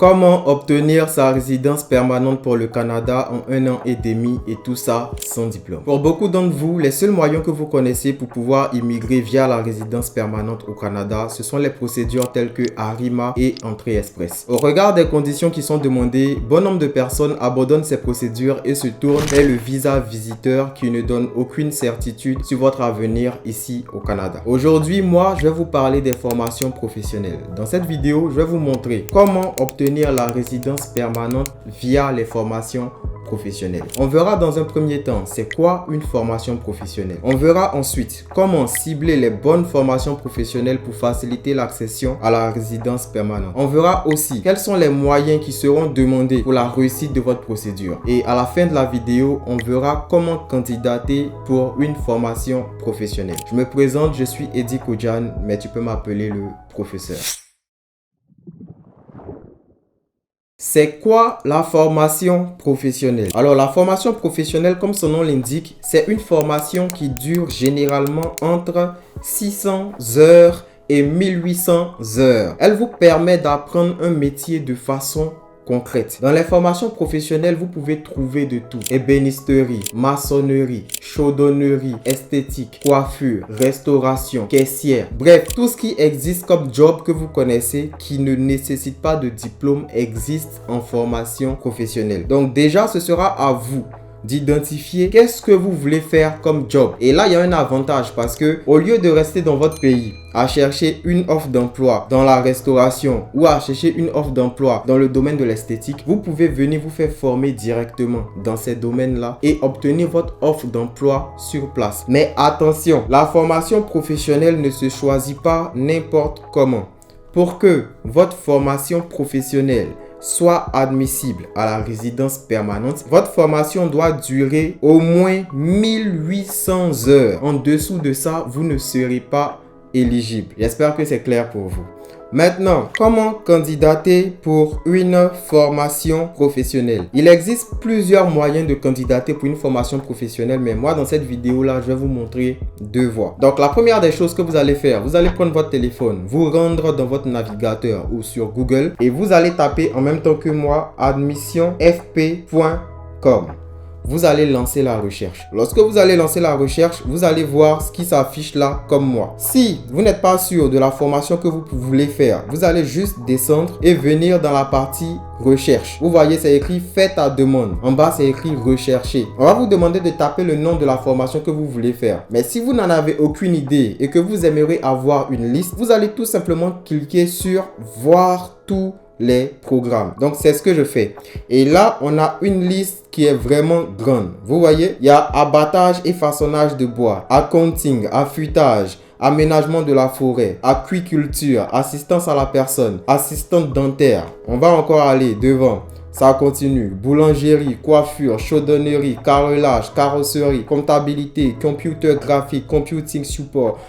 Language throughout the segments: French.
Comment obtenir sa résidence permanente pour le Canada en 1 an et demi et tout ça sans diplôme? Pour beaucoup d'entre vous, les seuls moyens que vous connaissez pour pouvoir immigrer via la résidence permanente au Canada, ce sont les procédures telles que Arrima et Entrée Express. Au regard des conditions qui sont demandées, bon nombre de personnes abandonnent ces procédures et se tournent vers le visa visiteur qui ne donne aucune certitude sur votre avenir ici au Canada. Aujourd'hui, moi, je vais vous parler des formations professionnelles. Dans cette vidéo, je vais vous montrer comment obtenir la résidence permanente via les formations professionnelles. On verra dans un premier temps c'est quoi une formation professionnelle. On verra ensuite comment cibler les bonnes formations professionnelles pour faciliter l'accession à la résidence permanente. On verra aussi quels sont les moyens qui seront demandés pour la réussite de votre procédure. Et à la fin de la vidéo, on verra comment candidater pour une formation professionnelle. Je me présente, je suis Eddie Kodjan, mais tu peux m'appeler le professeur. C'est quoi la formation professionnelle? Alors, la formation professionnelle, comme son nom l'indique, c'est une formation qui dure généralement entre 600 heures et 1800 heures. Elle vous permet d'apprendre un métier de façon concrète. Dans les formations professionnelles, vous pouvez trouver de tout. Ébénisterie, maçonnerie, chaudonnerie, esthétique, coiffure, restauration, caissière. Bref, tout ce qui existe comme job que vous connaissez qui ne nécessite pas de diplôme existe en formation professionnelle. Donc déjà, ce sera à vous d'identifier qu'est-ce que vous voulez faire comme job. Et là, il y a un avantage parce que au lieu de rester dans votre pays à chercher une offre d'emploi dans la restauration ou à chercher une offre d'emploi dans le domaine de l'esthétique, vous pouvez venir vous faire former directement dans ces domaines-là et obtenir votre offre d'emploi sur place. Mais attention, la formation professionnelle ne se choisit pas n'importe comment. Pour que votre formation professionnelle soit admissible à la résidence permanente, votre formation doit durer au moins 1800 heures. En dessous de ça, vous ne serez pas éligible. J'espère que c'est clair pour vous. Maintenant, comment candidater pour une formation professionnelle? Il existe plusieurs moyens de candidater pour une formation professionnelle, mais moi, dans cette vidéo-là, je vais vous montrer 2 voies. Donc, la première des choses que vous allez faire, vous allez prendre votre téléphone, vous rendre dans votre navigateur ou sur Google et vous allez taper en même temps que moi admissionfp.com. Vous allez lancer la recherche. Lorsque vous allez lancer la recherche, vous allez voir ce qui s'affiche là comme moi. Si vous n'êtes pas sûr de la formation que vous voulez faire, vous allez juste descendre et venir dans la partie recherche. Vous voyez, c'est écrit faites ta demande. En bas, c'est écrit rechercher. On va vous demander de taper le nom de la formation que vous voulez faire. Mais si vous n'en avez aucune idée et que vous aimeriez avoir une liste, vous allez tout simplement cliquer sur voir tout les programmes. Donc, c'est ce que je fais. Et là, on a une liste qui est vraiment grande. Vous voyez, il y a abattage et façonnage de bois, accounting, affûtage, aménagement de la forêt, aquiculture, assistance à la personne, assistante dentaire. On va encore aller devant. Ça continue. Boulangerie, coiffure, chaudonnerie, carrelage, carrosserie, comptabilité, computer graphique, computing support.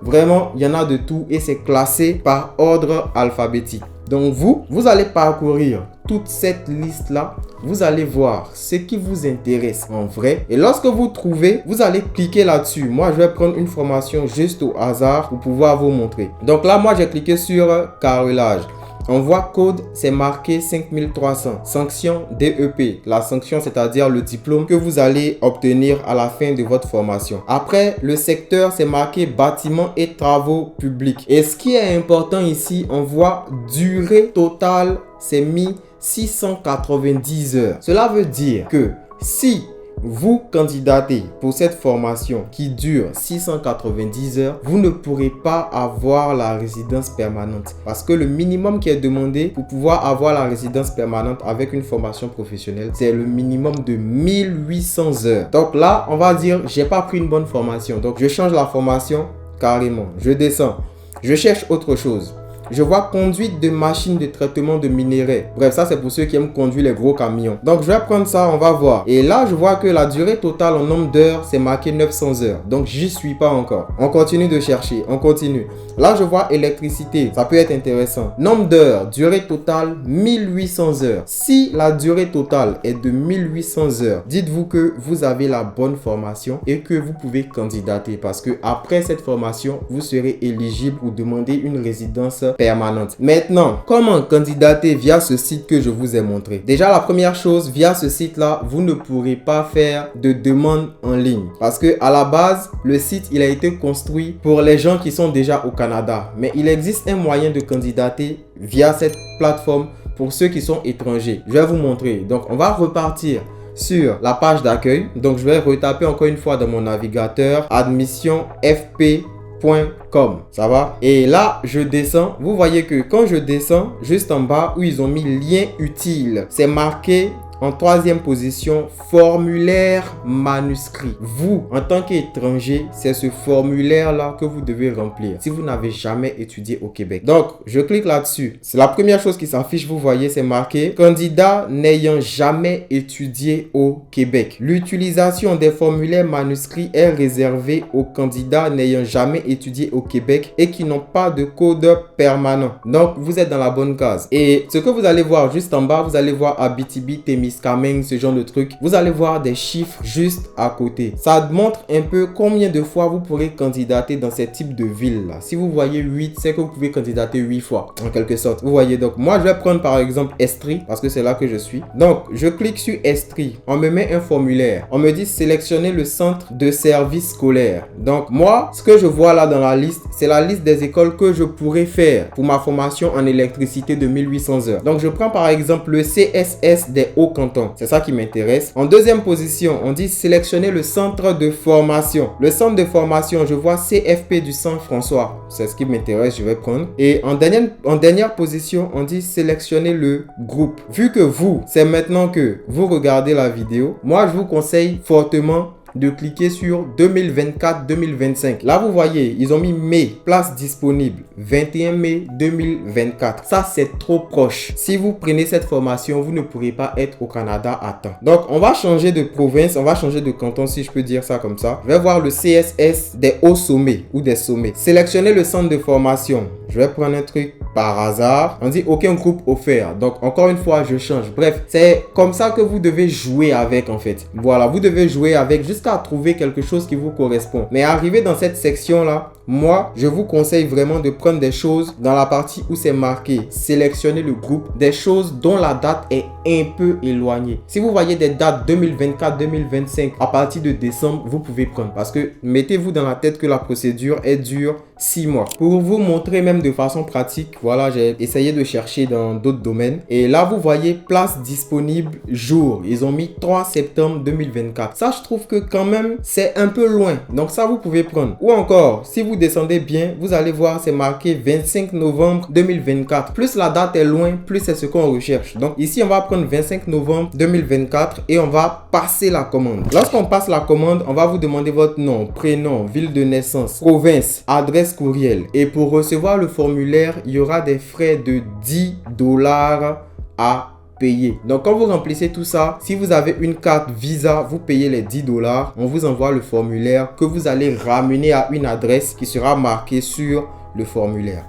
Vraiment, il y en a de tout et c'est classé par ordre alphabétique. Donc vous allez parcourir toute cette liste-là. Vous allez voir ce qui vous intéresse en vrai. Et lorsque vous trouvez, vous allez cliquer là-dessus. Moi, je vais prendre une formation juste au hasard pour pouvoir vous montrer. Donc là, moi, j'ai cliqué sur carrelage. On voit code, c'est marqué 5300. Sanction DEP. La sanction, c'est-à-dire le diplôme que vous allez obtenir à la fin de votre formation. Après, le secteur, c'est marqué bâtiment et travaux publics. Et ce qui est important ici, on voit durée totale, c'est mis 690 heures. Cela veut dire que si vous candidatez pour cette formation qui dure 690 heures, vous ne pourrez pas avoir la résidence permanente. Parce que le minimum qui est demandé pour pouvoir avoir la résidence permanente avec une formation professionnelle, c'est le minimum de 1800 heures. Donc là, on va dire, j'ai pas pris une bonne formation. Donc, je change la formation carrément. Je descends. Je cherche autre chose. Je vois conduite de machines de traitement de minerais. Bref, ça c'est pour ceux qui aiment conduire les gros camions. Donc je vais prendre ça, on va voir. Et là, je vois que la durée totale en nombre d'heures, c'est marqué 900 heures. Donc j'y suis pas encore. On continue de chercher, on continue. Là, je vois électricité, ça peut être intéressant. Nombre d'heures, durée totale 1800 heures. Si la durée totale est de 1800 heures, dites-vous que vous avez la bonne formation et que vous pouvez candidater parce que après cette formation, vous serez éligible pour demander une résidence permanente. Maintenant, comment candidater via ce site que je vous ai montré? Déjà, la première chose, via ce site-là, vous ne pourrez pas faire de demande en ligne. Parce que à la base, le site, il a été construit pour les gens qui sont déjà au Canada. Mais il existe un moyen de candidater via cette plateforme pour ceux qui sont étrangers. Je vais vous montrer. Donc, on va repartir sur la page d'accueil. Donc, je vais retaper encore une fois dans mon navigateur admissionfp.com. Ça va? Et là, je descends. Vous voyez que quand je descends, juste en bas où ils ont mis lien utile, c'est marqué en troisième position, formulaire manuscrit. Vous, en tant qu'étranger, c'est ce formulaire-là que vous devez remplir si vous n'avez jamais étudié au Québec. Donc, je clique là-dessus. C'est la première chose qui s'affiche. Vous voyez, c'est marqué « Candidat n'ayant jamais étudié au Québec ». L'utilisation des formulaires manuscrits est réservée aux candidats n'ayant jamais étudié au Québec et qui n'ont pas de code permanent. Donc, vous êtes dans la bonne case. Et ce que vous allez voir juste en bas, vous allez voir Abitibi, Témiscamingue, ce genre de trucs. Vous allez voir des chiffres juste à côté. Ça montre un peu combien de fois vous pourrez candidater dans ces types de villes là. Si vous voyez 8, c'est que vous pouvez candidater 8 fois en quelque sorte. Vous voyez, donc moi je vais prendre par exemple Estrie parce que c'est là que je suis. Donc je clique sur Estrie. On me met un formulaire. On me dit sélectionner le centre de service scolaire. Donc moi, ce que je vois là dans la liste, c'est la liste des écoles que je pourrais faire pour ma formation en électricité de 1800 heures. Donc je prends par exemple le CSS des Hauts-Cantons. C'est ça qui m'intéresse. En deuxième position, on dit sélectionner le centre de formation. Le centre de formation, je vois CFP du Saint-François. C'est ce qui m'intéresse, je vais prendre. Et en dernière position, on dit sélectionner le groupe. Vu que vous, c'est maintenant que vous regardez la vidéo, moi je vous conseille fortement de cliquer sur 2024-2025. Là, vous voyez, ils ont mis mai, place disponible, 21 mai 2024. Ça, c'est trop proche. Si vous prenez cette formation, vous ne pourrez pas être au Canada à temps. Donc, on va changer de province, on va changer de canton, si je peux dire ça comme ça. Je vais voir le CSS des hauts sommets ou des sommets. Sélectionnez le centre de formation. Je vais prendre un truc par hasard. On dit aucun groupe offert. Donc, encore une fois, je change. Bref, c'est comme ça que vous devez jouer avec, en fait. Voilà, vous devez jouer avec jusqu'à trouver quelque chose qui vous correspond. Mais arrivé dans cette section-là, moi, je vous conseille vraiment de prendre des choses dans la partie où c'est marqué sélectionner le groupe, des choses dont la date est un peu éloignée. Si vous voyez des dates 2024-2025 à partir de décembre, vous pouvez prendre. Parce que mettez-vous dans la tête que la procédure est dure 6 mois. Pour vous montrer même de façon pratique, voilà, j'ai essayé de chercher dans d'autres domaines. Et là, vous voyez place disponible jour. Ils ont mis 3 septembre 2024. Ça, je trouve que quand même, c'est un peu loin. Donc ça, vous pouvez prendre. Ou encore, si vous descendez bien, vous allez voir, c'est marqué 25 novembre 2024. Plus la date est loin, plus c'est ce qu'on recherche. Donc ici, on va prendre 25 novembre 2024 et on va passer la commande. Lorsqu'on passe la commande, on va vous demander votre nom, prénom, ville de naissance, province, adresse courriel. Et pour recevoir le formulaire, il y aura des frais de 10 $ à payer. Donc quand vous remplissez tout ça, si vous avez une carte Visa, vous payez les 10 $. On vous envoie le formulaire que vous allez ramener à une adresse qui sera marquée sur le formulaire.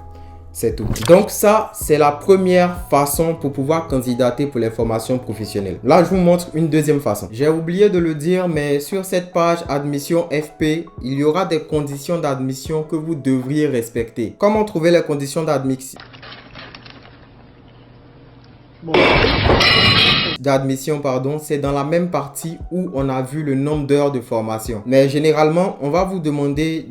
C'est tout. Donc ça, c'est la première façon pour pouvoir candidater pour les formations professionnelles. Là, je vous montre une deuxième façon. J'ai oublié de le dire, mais sur cette page admission FP, il y aura des conditions d'admission que vous devriez respecter. Comment trouver les conditions d'admission? C'est dans la même partie où on a vu le nombre d'heures de formation. Mais généralement, on va vous demander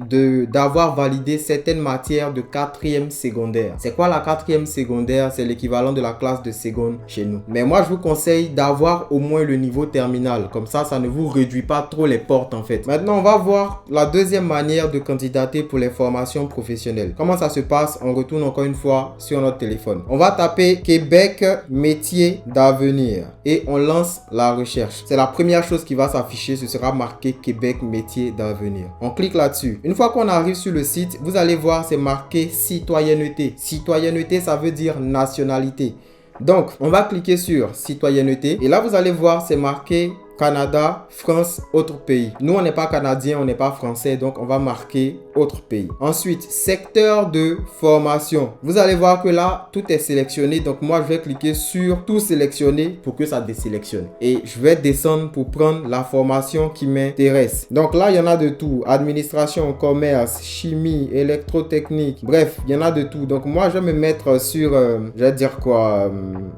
d'avoir validé certaines matières de 4e secondaire. C'est quoi la 4e secondaire? C'est l'équivalent de la classe de seconde chez nous. Mais moi, je vous conseille d'avoir au moins le niveau terminal. Comme ça, ça ne vous réduit pas trop les portes en fait. Maintenant, on va voir la deuxième manière de candidater pour les formations professionnelles. Comment ça se passe? On retourne encore une fois sur notre téléphone. On va taper Québec métier d'avenir. Et on lance la recherche. C'est la première chose qui va s'afficher. Ce sera marqué Québec métier d'avenir. On clique là-dessus. Une fois qu'on arrive sur le site, vous allez voir, c'est marqué citoyenneté. Citoyenneté, ça veut dire nationalité. Donc, on va cliquer sur citoyenneté. Et là, vous allez voir, c'est marqué Canada, France, autre pays. Nous, on n'est pas canadien, on n'est pas français, donc on va marquer autre pays. Ensuite, secteur de formation. Vous allez voir que là, tout est sélectionné. Donc, moi, je vais cliquer sur tout sélectionner pour que ça désélectionne. Et je vais descendre pour prendre la formation qui m'intéresse. Donc là, il y en a de tout. Administration, commerce, chimie, électrotechnique. Bref, il y en a de tout. Donc, moi, je vais me mettre sur, je vais dire quoi,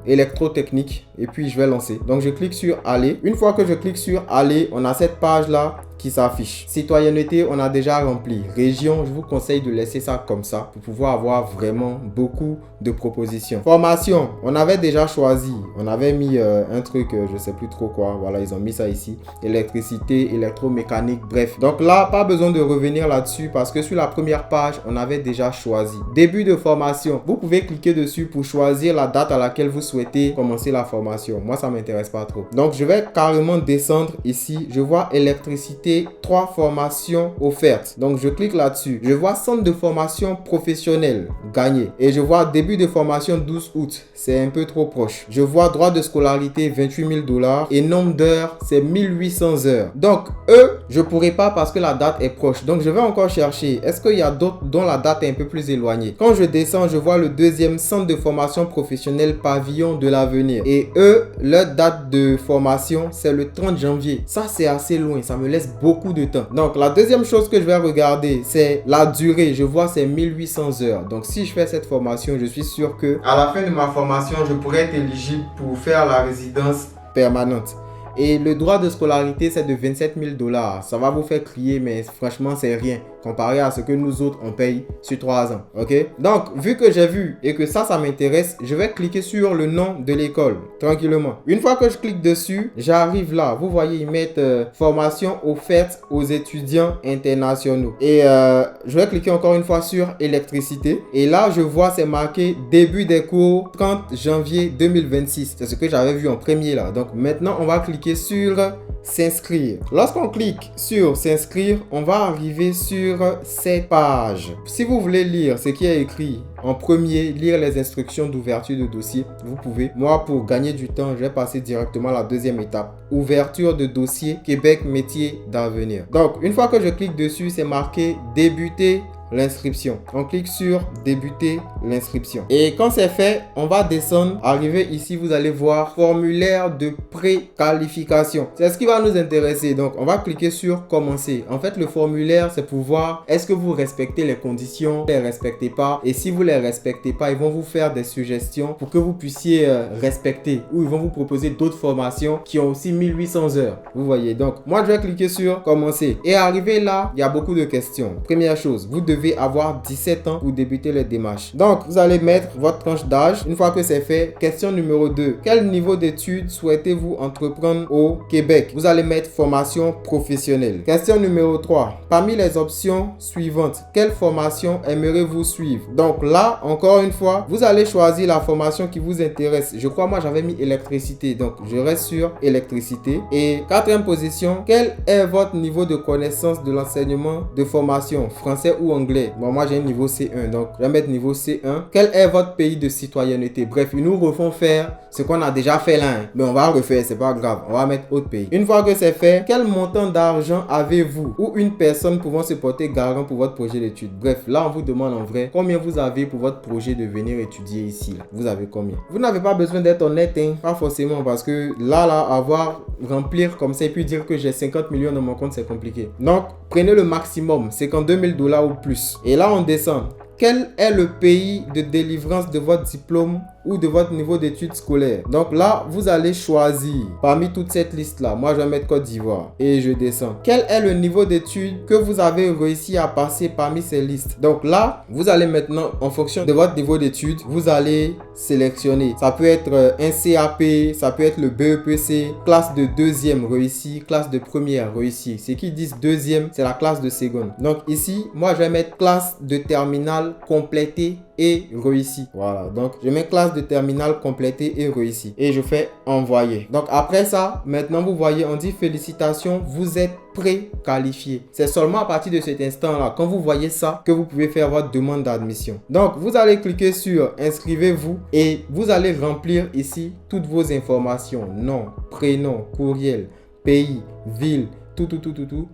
électrotechnique. Et puis, je vais lancer. Donc, je clique sur aller. Une fois que je clique sur aller, on a cette page-là qui s'affiche. Citoyenneté, on a déjà rempli. Région, je vous conseille de laisser ça comme ça pour pouvoir avoir vraiment beaucoup de propositions. Formation, on avait déjà choisi. On avait mis un truc, je sais plus trop quoi. Voilà, ils ont mis ça ici. Électricité, électromécanique, bref. Donc là, pas besoin de revenir là-dessus parce que sur la première page, on avait déjà choisi. Début de formation. Vous pouvez cliquer dessus pour choisir la date à laquelle vous souhaitez commencer la formation. Moi, ça m'intéresse pas trop. Donc, je vais carrément descendre ici. Je vois électricité, 3 formations offertes. Donc, je clique là-dessus. Je vois centre de formation professionnelle gagné. Et je vois début de formation 12 août. C'est un peu trop proche. Je vois droit de scolarité 28 000 $ et nombre d'heures, c'est 1800 heures. Donc, eux, je pourrais pas parce que la date est proche. Donc, je vais encore chercher. Est-ce qu'il y a d'autres dont la date est un peu plus éloignée? Quand je descends, je vois le deuxième centre de formation professionnelle pavillon de l'avenir. Et eux, leur date de formation, c'est le 30 janvier. Ça, c'est assez loin. Ça me laisse beaucoup de temps. Donc, la deuxième chose que je vais regarder, c'est la durée. Je vois, c'est 1800 heures. Donc, si je fais cette formation, je suis sûr que à la fin de ma formation, je pourrais être éligible pour faire la résidence permanente. Et le droit de scolarité, c'est de 27 000 $. Ça va vous faire crier, mais franchement, c'est rien comparé à ce que nous autres, on paye sur 3 ans. Ok? Donc, vu que j'ai vu et que ça m'intéresse, je vais cliquer sur le nom de l'école, tranquillement. Une fois que je clique dessus, j'arrive là. Vous voyez, ils mettent formation offerte aux étudiants internationaux. Et je vais cliquer encore une fois sur électricité. Et là, je vois, c'est marqué début des cours 30 janvier 2026. C'est ce que j'avais vu en premier là. Donc, maintenant, on va cliquer sur s'inscrire. Lorsqu'on clique sur s'inscrire, on va arriver sur cette page. Si vous voulez lire ce qui est écrit en premier, lire les instructions d'ouverture de dossier, vous pouvez. Moi, pour gagner du temps, je vais passer directement à la deuxième étape. Ouverture de dossier Québec métier d'avenir. Donc, une fois que je clique dessus, c'est marqué débuter l'inscription. On clique sur débuter l'inscription. Et quand c'est fait, on va descendre. Arrivé ici, vous allez voir formulaire de préqualification. C'est ce qui va nous intéresser. Donc, on va cliquer sur commencer. En fait, le formulaire, c'est pour voir est-ce que vous respectez les conditions, vous les respectez pas. Et si vous les respectez pas, ils vont vous faire des suggestions pour que vous puissiez respecter. Ou ils vont vous proposer d'autres formations qui ont aussi 1800 heures. Vous voyez. Donc, moi, je vais cliquer sur commencer. Et arrivé là, il y a beaucoup de questions. Première chose, vous devez avoir 17 ans pour débuter les démarches. Donc, vous allez mettre votre tranche d'âge. Une fois que c'est fait, question numéro 2. Quel niveau d'études souhaitez-vous entreprendre au Québec? Vous allez mettre formation professionnelle. Question numéro 3. Parmi les options suivantes, quelle formation aimeriez-vous suivre? Donc là, encore une fois, vous allez choisir la formation qui vous intéresse. Je crois, moi, j'avais mis électricité. Donc, je reste sur électricité. Et quatrième position, quel est votre niveau de connaissance de l'enseignement de formation, français ou anglais? Bon, moi j'ai un niveau C1, donc je vais mettre niveau C1. Quel est votre pays de citoyenneté? Bref, ils nous refont faire ce qu'on a déjà fait là, hein. Mais on va refaire, c'est pas grave. On va mettre autre pays. Une fois que c'est fait, quel montant d'argent avez-vous ou une personne pouvant se porter garant pour votre projet d'études? Bref, là on vous demande en vrai combien vous avez pour votre projet de venir étudier ici là. Vous avez combien? Vous n'avez pas besoin d'être honnête, hein. Pas forcément, parce que là, avoir remplir comme ça et puis dire que j'ai 50 millions dans mon compte, c'est compliqué. Donc, prenez le maximum, 52 000 $ ou plus. Et là, on descend. Quel est le pays de délivrance de votre diplôme ou de votre niveau d'études scolaires? Donc là, vous allez choisir parmi toute cette liste-là. Moi, je vais mettre Côte d'Ivoire et je descends. Quel est le niveau d'études que vous avez réussi à passer parmi ces listes? Donc là, vous allez maintenant, en fonction de votre niveau d'études, vous allez sélectionner. Ça peut être un CAP, ça peut être le BEPC, classe de deuxième réussie, classe de première réussie. Ceux qui disent deuxième, c'est la classe de seconde. Donc ici, moi, je vais mettre classe de terminale complétée et réussi. Voilà, donc je mets classe de terminale complétée et réussi et je fais envoyer. Donc après ça, maintenant vous voyez, on dit félicitations, vous êtes préqualifié. C'est seulement à partir de cet instant là, quand vous voyez ça, que vous pouvez faire votre demande d'admission. Donc vous allez cliquer sur inscrivez-vous et vous allez remplir ici toutes vos informations, nom, prénom, courriel, pays, ville, tout.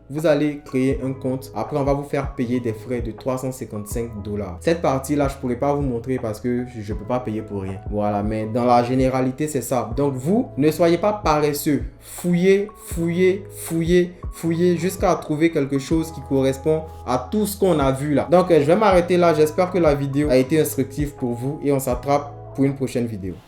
Vous allez créer un compte. Après, on va vous faire payer des frais de 355 $. Cette partie-là, je ne pourrais pas vous montrer parce que je ne peux pas payer pour rien. Voilà, mais dans la généralité, c'est ça. Donc, vous, ne soyez pas paresseux. Fouillez jusqu'à trouver quelque chose qui correspond à tout ce qu'on a vu là. Donc, je vais m'arrêter là. J'espère que la vidéo a été instructive pour vous et on s'attrape pour une prochaine vidéo.